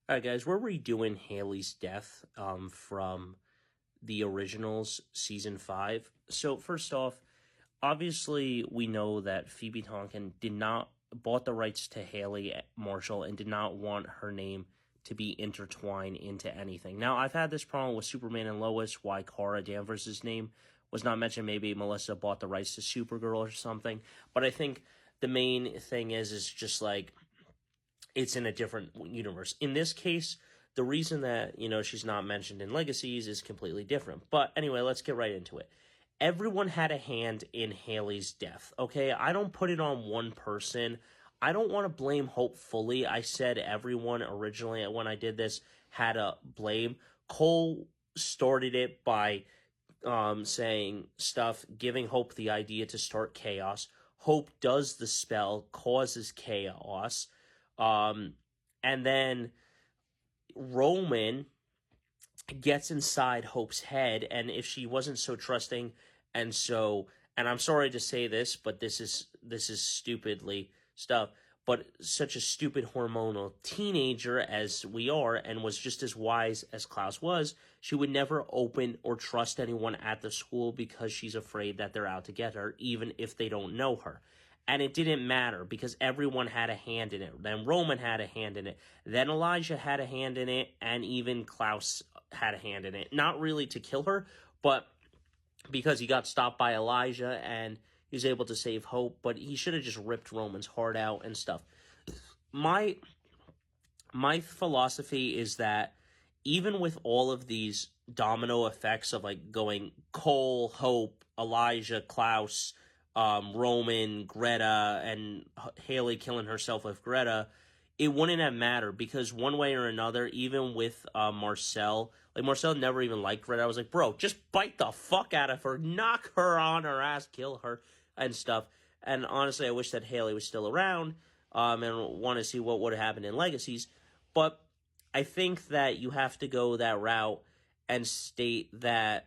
All right, guys, we're redoing Haley's death from the originals, season 5. So first off, obviously we know that Phoebe Tonkin bought the rights to Haley Marshall and did not want her name to be intertwined into anything. Now, I've had this problem with Superman and Lois, why Kara Danvers' name was not mentioned. Maybe Melissa bought the rights to Supergirl or something. But I think the main thing is just like, it's in a different universe. In this case, the reason that, she's not mentioned in Legacies is completely different. But anyway, let's get right into it. Everyone had a hand in Haley's death, okay? I don't put it on one person. I don't want to blame Hope fully. I said everyone originally when I did this had a blame. Cole started it by saying stuff, giving Hope the idea to start chaos. Hope does the spell, causes chaos. And then Roman gets inside Hope's head, and if she wasn't so trusting, and I'm sorry to say this, but this is stupidly stuff, but such a stupid hormonal teenager as we are, and was just as wise as Klaus was, she would never open or trust anyone at the school because she's afraid that they're out to get her, even if they don't know her. And it didn't matter because everyone had a hand in it. Then Roman had a hand in it. Then Elijah had a hand in it. And even Klaus had a hand in it. Not really to kill her, but because he got stopped by Elijah and he was able to save Hope. But he should have just ripped Roman's heart out and stuff. My philosophy is that even with all of these domino effects of like going Cole, Hope, Elijah, Klaus, Roman, Greta, and Haley killing herself with Greta, it wouldn't have mattered because one way or another, even with Marcel, like Marcel never even liked Greta. I was like, bro, just bite the fuck out of her, knock her on her ass, kill her, and stuff. And honestly, I wish that Haley was still around and want to see what would have happened in Legacies. But I think that you have to go that route and state that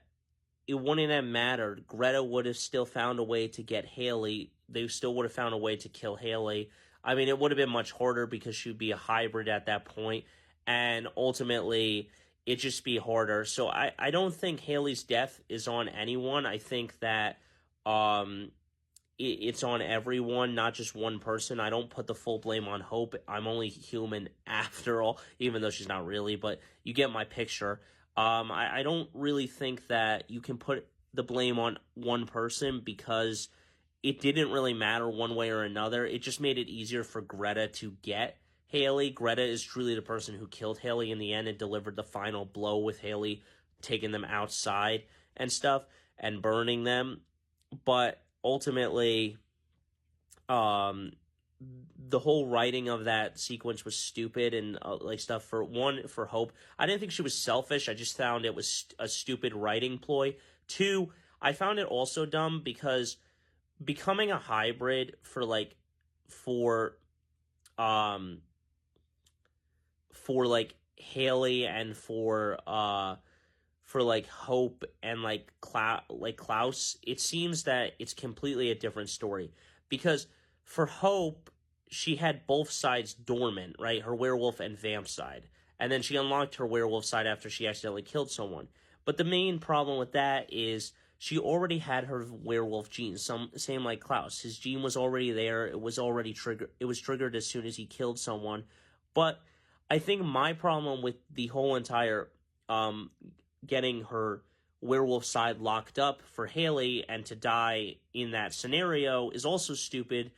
it wouldn't have mattered. Greta would have still found a way to get Haley. They still would have found a way to kill Haley. I mean, it would have been much harder because she'd be a hybrid at that point, and ultimately, it'd just be harder. So I don't think Haley's death is on anyone. I think that it's on everyone, not just one person. I don't put the full blame on Hope. I'm only human after all, even though she's not really, but you get my picture. I don't really think that you can put the blame on one person because it didn't really matter one way or another. It just made it easier for Greta to get Haley. Greta is truly the person who killed Haley in the end and delivered the final blow with Haley taking them outside and stuff and burning them. But ultimately, the whole writing of that sequence was stupid and like stuff. For Hope, I didn't think she was selfish. I just found it was a stupid writing ploy. 2, I found it also dumb because becoming a hybrid for Haley and for Hope and Klaus, it seems that it's completely a different story because for Hope, she had both sides dormant, right? Her werewolf and vamp side. And then she unlocked her werewolf side after she accidentally killed someone. But the main problem with that is she already had her werewolf gene, same like Klaus. His gene was already there. It was already triggered. It was triggered as soon as he killed someone. But I think my problem with the whole entire getting her werewolf side locked up for Haley and to die in that scenario is also stupid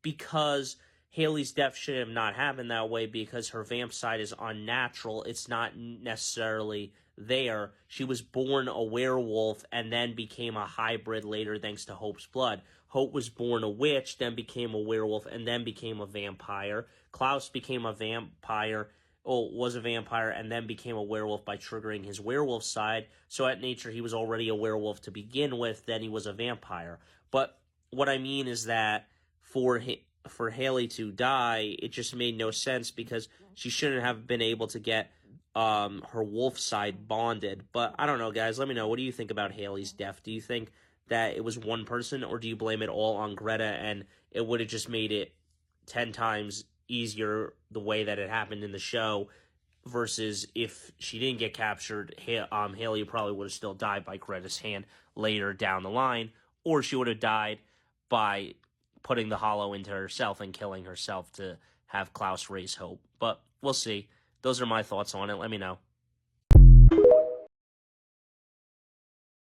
because Haley's death should have not happened that way because her vamp side is unnatural. It's not necessarily there. She was born a werewolf and then became a hybrid later thanks to Hope's blood. Hope was born a witch, then became a werewolf, and then became a vampire. Klaus became a vampire, was a vampire, and then became a werewolf by triggering his werewolf side. So at nature, he was already a werewolf to begin with, then he was a vampire. But what I mean is that for Haley to die, it just made no sense because she shouldn't have been able to get her wolf side bonded. But I don't know, guys. Let me know. What do you think about Haley's death? Do you think that it was one person, or do you blame it all on Greta and it would have just made it 10 times easier the way that it happened in the show versus if she didn't get captured, Haley probably would have still died by Greta's hand later down the line, or she would have died by putting the hollow into herself and killing herself to have Klaus raise hope. But we'll see. Those are my thoughts on it. Let me know.